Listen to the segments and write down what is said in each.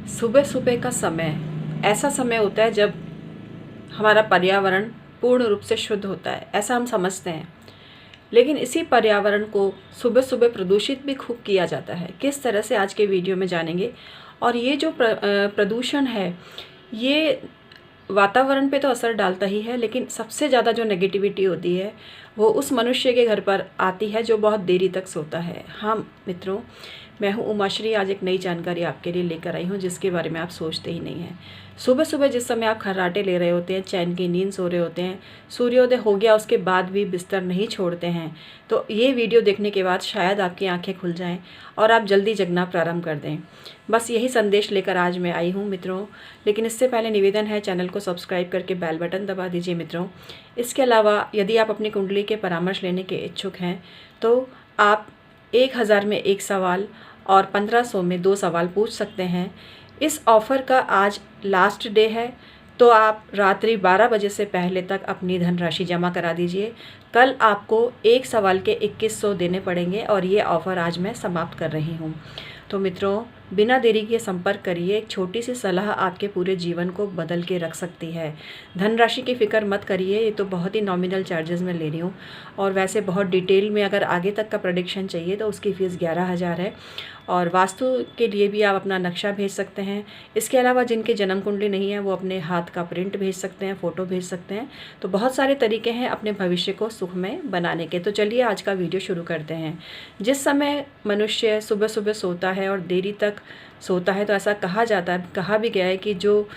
सुबह सुबह का समय ऐसा समय होता है जब हमारा पर्यावरण पूर्ण रूप से शुद्ध होता है, ऐसा हम समझते हैं। लेकिन इसी पर्यावरण को सुबह सुबह प्रदूषित भी खूब किया जाता है। किस तरह से आज के वीडियो में जानेंगे। और ये जो प्रदूषण है, ये वातावरण पे तो असर डालता ही है, लेकिन सबसे ज़्यादा जो नेगेटिविटी होती है वो उस मनुष्य के घर पर आती है जो बहुत देरी तक सोता है। हाँ मित्रों, मैं हूँ उमाश्री। आज एक नई जानकारी आपके लिए लेकर आई हूँ जिसके बारे में आप सोचते ही नहीं हैं। सुबह सुबह जिस समय आप खर्राटे ले रहे होते हैं, चैन की नींद सो रहे होते हैं, सूर्योदय हो गया उसके बाद भी बिस्तर नहीं छोड़ते हैं, तो ये वीडियो देखने के बाद शायद आपकी आंखें खुल जाएं और आप जल्दी जगना प्रारंभ कर दें। बस यही संदेश लेकर आज मैं आई हूँ मित्रों। लेकिन इससे पहले निवेदन है, चैनल को सब्सक्राइब करके बेल बटन दबा दीजिए मित्रों। इसके अलावा यदि आप अपनी कुंडली के परामर्श लेने के इच्छुक हैं तो आप 1000 में 1 सवाल और 1500 में 2 सवाल पूछ सकते हैं। इस ऑफ़र का आज लास्ट डे है, तो आप रात्रि 12 बजे से पहले तक अपनी धनराशि जमा करा दीजिए। कल आपको 1 सवाल के 2100 देने पड़ेंगे और ये ऑफ़र आज मैं समाप्त कर रही हूँ। तो मित्रों, बिना देरी के संपर्क करिए। एक छोटी सी सलाह आपके पूरे जीवन को बदल के रख सकती है। धनराशि की फ़िक्र मत करिए, ये तो बहुत ही नॉमिनल चार्जेस में ले रही हूँ। और वैसे बहुत डिटेल में अगर आगे तक का प्रेडिक्शन चाहिए तो उसकी फ़ीस 11,000 है। और वास्तु के लिए भी आप अपना नक्शा भेज सकते हैं। इसके अलावा जिनके जन्म कुंडली नहीं है वो अपने हाथ का प्रिंट भेज सकते हैं, फ़ोटो भेज सकते हैं। तो बहुत सारे तरीके हैं अपने भविष्य को सुखमय बनाने के। तो चलिए आज का वीडियो शुरू करते हैं। जिस समय मनुष्य सुबह सुबह सोता है और देरी तक सोता है, तो ऐसा कहा भी गया है कि जो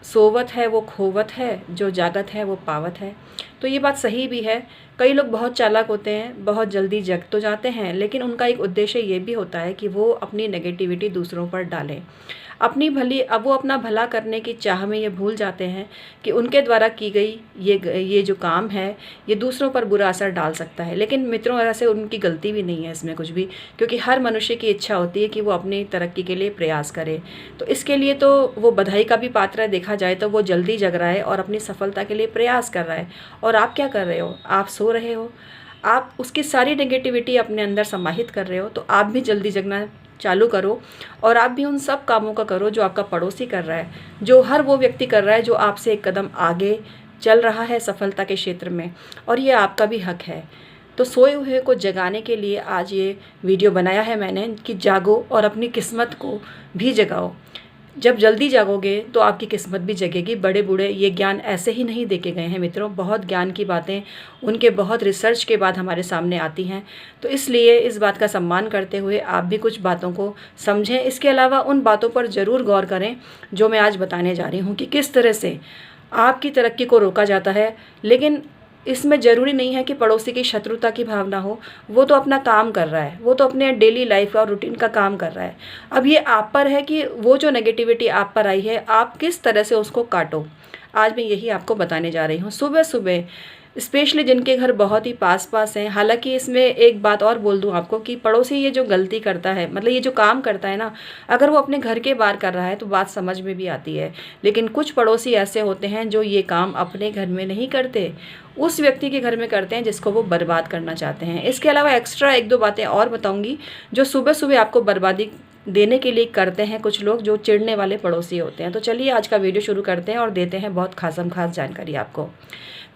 सोवत है वो खोवत है, जो जागत है वो पावत है। तो ये बात सही भी है। कई लोग बहुत चालाक होते हैं, बहुत जल्दी जग तो जाते हैं, लेकिन उनका एक उद्देश्य ये भी होता है कि वो अपनी नेगेटिविटी दूसरों पर डालें। अब वो अपना भला करने की चाह में ये भूल जाते हैं कि उनके द्वारा की गई ये जो काम है ये दूसरों पर बुरा असर डाल सकता है। लेकिन मित्रों, ऐसे उनकी गलती भी नहीं है इसमें कुछ भी, क्योंकि हर मनुष्य की इच्छा होती है कि वो अपनी तरक्की के लिए प्रयास करे। तो इसके लिए तो वो बधाई का भी पात्र है। देखा जाए तो वो जल्दी जग रहा है और अपनी सफलता के लिए प्रयास कर रहा है। और आप क्या कर रहे हो? आप सो रहे हो। आप उसकी सारी नेगेटिविटी अपने अंदर समाहित कर रहे हो। तो आप भी जल्दी जगना चालू करो और आप भी उन सब कामों का करो जो आपका पड़ोसी कर रहा है, जो हर वो व्यक्ति कर रहा है जो आपसे एक कदम आगे चल रहा है सफलता के क्षेत्र में। और ये आपका भी हक है। तो सोए हुए को जगाने के लिए आज ये वीडियो बनाया है मैंने कि जागो और अपनी किस्मत को भी जगाओ। जब जल्दी जागोगे तो आपकी किस्मत भी जगेगी। बड़े बूढ़े ये ज्ञान ऐसे ही नहीं देके गए हैं मित्रों। बहुत ज्ञान की बातें उनके बहुत रिसर्च के बाद हमारे सामने आती हैं। तो इसलिए इस बात का सम्मान करते हुए आप भी कुछ बातों को समझें। इसके अलावा उन बातों पर ज़रूर गौर करें जो मैं आज बताने जा रही हूँ कि किस तरह से आपकी तरक्की को रोका जाता है। लेकिन इसमें ज़रूरी नहीं है कि पड़ोसी की शत्रुता की भावना हो। वो तो अपना काम कर रहा है, वो तो अपने डेली लाइफ और रूटीन का काम कर रहा है। अब ये आप पर है कि वो जो नेगेटिविटी आप पर आई है आप किस तरह से उसको काटो। आज मैं यही आपको बताने जा रही हूँ। सुबह सुबह स्पेशली जिनके घर बहुत ही पास पास हैं। हालांकि इसमें एक बात और बोल दूं आपको कि पड़ोसी ये जो गलती करता है, मतलब ये जो काम करता है ना, अगर वो अपने घर के बाहर कर रहा है तो बात समझ में भी आती है। लेकिन कुछ पड़ोसी ऐसे होते हैं जो ये काम अपने घर में नहीं करते, उस व्यक्ति के घर में करते हैं जिसको वो बर्बाद करना चाहते हैं। इसके अलावा एक्स्ट्रा 1-2 बातें और बताऊँगी जो सुबह सुबह आपको बर्बादी देने के लिए करते हैं कुछ लोग, जो चिढ़ने वाले पड़ोसी होते हैं। तो चलिए आज का वीडियो शुरू करते हैं और देते हैं बहुत खासम खास जानकारी आपको।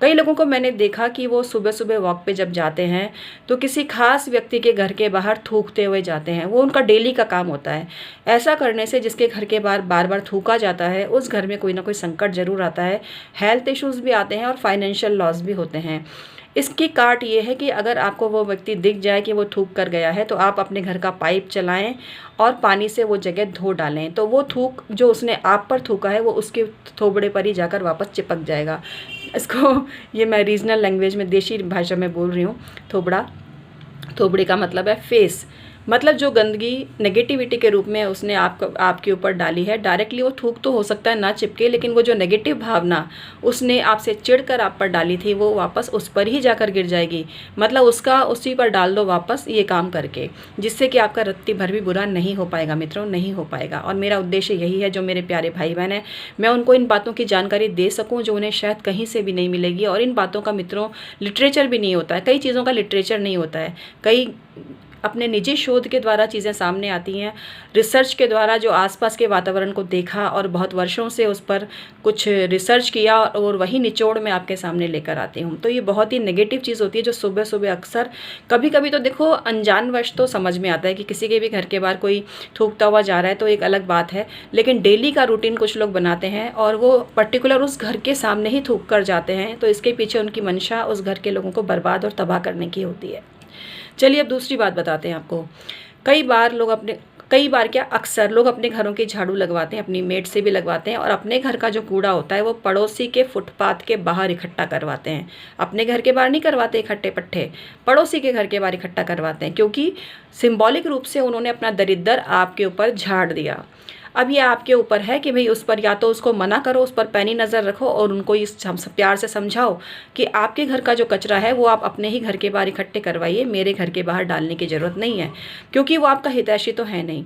कई लोगों को मैंने देखा कि वो सुबह सुबह वॉक पे जब जाते हैं तो किसी खास व्यक्ति के घर के बाहर थूकते हुए जाते हैं। वो उनका डेली का काम होता है। ऐसा करने से जिसके घर के बाहर बार बार थूका जाता है उस घर में कोई ना कोई संकट जरूर आता है। हेल्थ इश्यूज़ भी आते हैं और फाइनेंशियल लॉस भी होते हैं। इसकी काट ये है कि अगर आपको वो व्यक्ति दिख जाए कि वो थूक कर गया है तो आप अपने घर का पाइप चलाएं और पानी से वो जगह धो डालें। तो वो थूक जो उसने आप पर थूका है वो उसके थोबड़े पर ही जाकर वापस चिपक जाएगा। इसको ये मैं रीजनल लैंग्वेज में देशी भाषा में बोल रही हूँ। थोबड़े का मतलब है फेस। मतलब जो गंदगी नेगेटिविटी के रूप में उसने आपके ऊपर डाली है, डायरेक्टली वो थूक तो हो सकता है ना चिपके, लेकिन वो जो नेगेटिव भावना उसने आपसे चिढ़कर आप पर डाली थी वो वापस उस पर ही जाकर गिर जाएगी। मतलब उसका उसी पर डाल दो वापस ये काम करके, जिससे कि आपका रत्ती भर भी बुरा नहीं हो पाएगा मित्रों, नहीं हो पाएगा। और मेरा उद्देश्य यही है, जो मेरे प्यारे भाई बहन हैं, मैं उनको इन बातों की जानकारी दे सकूँ जो उन्हें शायद कहीं से भी नहीं मिलेगी। और इन बातों का मित्रों लिटरेचर भी नहीं होता है, कई चीज़ों का लिटरेचर नहीं होता है। कई अपने निजी शोध के द्वारा चीज़ें सामने आती हैं, रिसर्च के द्वारा जो आसपास के वातावरण को देखा और बहुत वर्षों से उस पर कुछ रिसर्च किया और वही निचोड़ मैं आपके सामने लेकर आती हूँ। तो ये बहुत ही नेगेटिव चीज़ होती है जो सुबह सुबह अक्सर, कभी कभी तो देखो अनजानवश तो समझ में आता है कि किसी के भी घर के बाहर कोई थूकता हुआ जा रहा है तो एक अलग बात है, लेकिन डेली का रूटीन कुछ लोग बनाते हैं और वो पर्टिकुलर उस घर के सामने ही थूक कर जाते हैं, तो इसके पीछे उनकी मंशा उस घर के लोगों को बर्बाद और तबाह करने की होती है। चलिए अब दूसरी बात बताते हैं आपको। कई बार क्या अक्सर लोग अपने घरों की झाड़ू लगवाते हैं, अपनी मेड से भी लगवाते हैं और अपने घर का जो कूड़ा होता है वो पड़ोसी के फुटपाथ के बाहर इकट्ठा करवाते हैं। अपने घर के बाहर नहीं करवाते इकट्ठे पट्टे, पड़ोसी के घर के बाहर इकट्ठा करवाते हैं, क्योंकि सिंबॉलिक रूप से उन्होंने अपना दरिद्र आपके ऊपर झाड़ दिया। अब ये आपके ऊपर है कि भाई उस पर या तो उसको मना करो, उस पर पैनी नज़र रखो और उनको इस प्यार से समझाओ कि आपके घर का जो कचरा है वो आप अपने ही घर के बाहर इकट्ठे करवाइए, मेरे घर के बाहर डालने की ज़रूरत नहीं है, क्योंकि वो आपका हितैषी तो है नहीं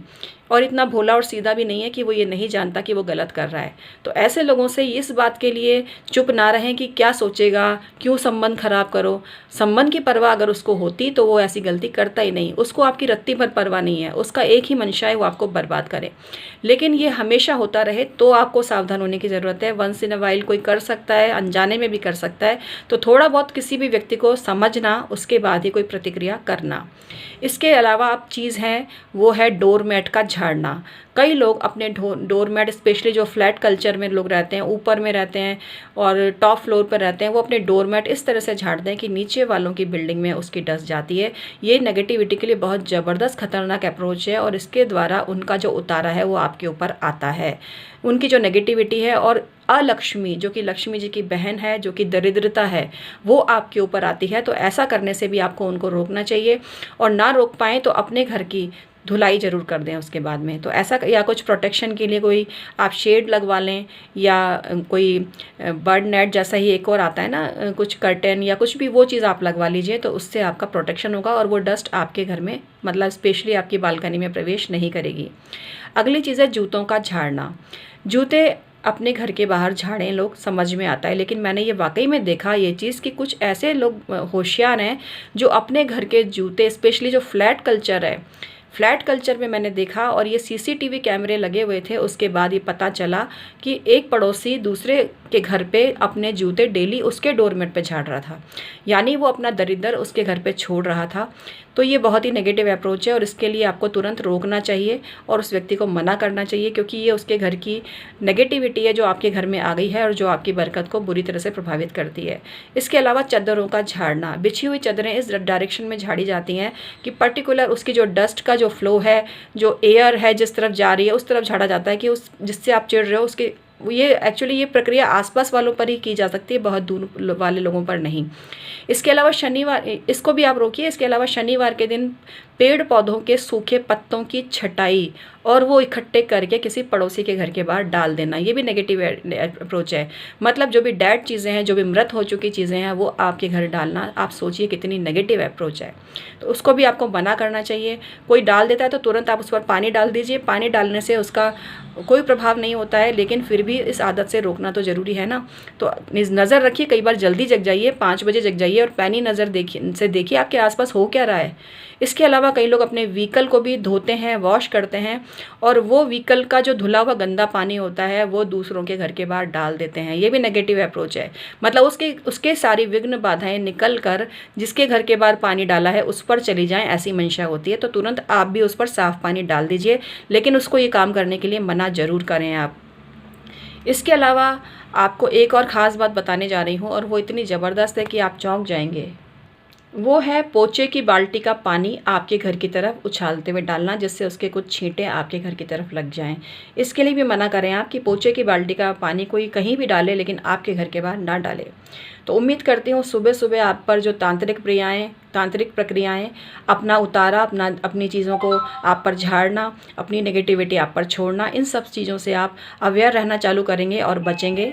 और इतना भोला और सीधा भी नहीं है कि वो ये नहीं जानता कि वो गलत कर रहा है। तो ऐसे लोगों से इस बात के लिए चुप ना रहें कि क्या सोचेगा, क्यों संबंध खराब करो। संबंध की परवाह अगर उसको होती तो वो ऐसी गलती करता ही नहीं, उसको आपकी रत्ती भर परवाह नहीं है, उसका एक ही मंशा है वो आपको बर्बाद करे। लेकिन ये हमेशा होता रहे तो आपको सावधान होने की ज़रूरत है। वंस इन अ वाइल कोई कर सकता है, अनजाने में भी कर सकता है, तो थोड़ा बहुत किसी भी व्यक्ति को समझना, उसके बाद ही कोई प्रतिक्रिया करना। इसके अलावा आप चीज़ है वो है डोरमैट का झाड़ना। कई लोग अपने डोरमैट, स्पेशली जो फ्लैट कल्चर में लोग रहते हैं, ऊपर में रहते हैं और टॉप फ्लोर पर रहते हैं, वो अपने डोरमैट इस तरह से झाड़ते हैं कि नीचे वालों की बिल्डिंग में उसकी डस्ट जाती है। ये नेगेटिविटी के लिए बहुत ज़बरदस्त खतरनाक अप्रोच है और इसके द्वारा उनका जो उतारा है वो आपके ऊपर आता है। उनकी जो नेगेटिविटी है और अलक्ष्मी, जो कि लक्ष्मी जी की बहन है, जो कि दरिद्रता है, वो आपके ऊपर आती है। तो ऐसा करने से भी आपको उनको रोकना चाहिए और ना रोक पाएँ तो अपने घर की धुलाई ज़रूर कर दें उसके बाद में। तो ऐसा, या कुछ प्रोटेक्शन के लिए कोई आप शेड लगवा लें या कोई बर्ड नेट जैसा ही एक और आता है ना, कुछ कर्टेन या कुछ भी, वो चीज़ आप लगवा लीजिए तो उससे आपका प्रोटेक्शन होगा और वो डस्ट आपके घर में, मतलब स्पेशली आपकी बालकनी में प्रवेश नहीं करेगी। अगली चीज़ है जूतों का झाड़ना। जूते अपने घर के बाहर झाड़ें लोग, समझ में आता है, लेकिन मैंने ये वाकई में देखा ये चीज़ कि कुछ ऐसे लोग होशियार हैं जो अपने घर के जूते, स्पेशली जो फ्लैट कल्चर है, फ्लैट कल्चर में मैंने देखा और ये सीसीटीवी कैमरे लगे हुए थे, उसके बाद ये पता चला कि एक पड़ोसी दूसरे के घर पे अपने जूते डेली उसके डोरमेट पे झाड़ रहा था, यानी वो अपना दरिद्र उसके घर पे छोड़ रहा था। तो ये बहुत ही नेगेटिव अप्रोच है और इसके लिए आपको तुरंत रोकना चाहिए और उस व्यक्ति को मना करना चाहिए, क्योंकि ये उसके घर की नेगेटिविटी है जो आपके घर में आ गई है और जो आपकी बरकत को बुरी तरह से प्रभावित करती है। इसके अलावा चादरों का झाड़ना। बिछी हुई चादरें इस डायरेक्शन में झाड़ी जाती हैं कि पर्टिकुलर उसकी जो डस्ट का जो फ्लो है, जो एयर है जिस तरफ जा रही है उस तरफ झाड़ा जाता है कि उस जिससे आप चिढ़ रहे हो उसके, ये एक्चुअली ये प्रक्रिया आसपास वालों पर ही की जा सकती है, बहुत दूर वाले लोगों पर नहीं। इसके अलावा शनिवार, इसको भी आप रोकिए। इसके अलावा शनिवार के दिन पेड़ पौधों के सूखे पत्तों की छटाई और वो इकट्ठे करके किसी पड़ोसी के घर के बाहर डाल देना, ये भी नेगेटिव अप्रोच है। मतलब जो भी डेड चीज़ें हैं, जो भी मृत हो चुकी चीज़ें हैं, वो आपके घर डालना, आप सोचिए कितनी नेगेटिव अप्रोच है। तो उसको भी आपको मना करना चाहिए। कोई डाल देता है तो तुरंत आप उस पर पानी डाल दीजिए। पानी डालने से उसका कोई प्रभाव नहीं होता है, लेकिन फिर भी इस आदत से रोकना तो ज़रूरी है ना। तो नज़र रखिए, कई बार जल्दी जग जाइए, 5 बजे जग जाइए और पैनी नज़र देखिए आपके आसपास हो क्या रहा है। इसके अलावा कई लोग अपने व्हीकल को भी धोते हैं, वॉश करते हैं और वो व्हीकल का जो धुला हुआ गंदा पानी होता है वो दूसरों के घर के बाहर डाल देते हैं। ये भी नेगेटिव अप्रोच है। मतलब उसके सारी विघ्न बाधाएं निकल कर जिसके घर के बाहर पानी डाला है उस पर चली जाएं, ऐसी मंशा होती है। तो तुरंत आप भी उस पर साफ पानी डाल दीजिए, लेकिन उसको ये काम करने के लिए मना ज़रूर करें आप। इसके अलावा आपको एक और ख़ास बात बताने जा रही हूँ और वो इतनी ज़बरदस्त है कि आप चौंक जाएंगे। वो है पोचे की बाल्टी का पानी आपके घर की तरफ उछालते हुए डालना, जिससे उसके कुछ छींटे आपके घर की तरफ लग जाएं। इसके लिए भी मना करें आप कि पोचे की बाल्टी का पानी कोई कहीं भी डाले, लेकिन आपके घर के बाहर ना डाले। तो उम्मीद करती हूँ सुबह सुबह आप पर जो तांत्रिक प्रक्रियाएं, अपना उतारा, अपनी चीज़ों को आप पर झाड़ना, अपनी नेगेटिविटी आप पर छोड़ना, इन सब चीज़ों से आप अवेयर रहना चालू करेंगे और बचेंगे।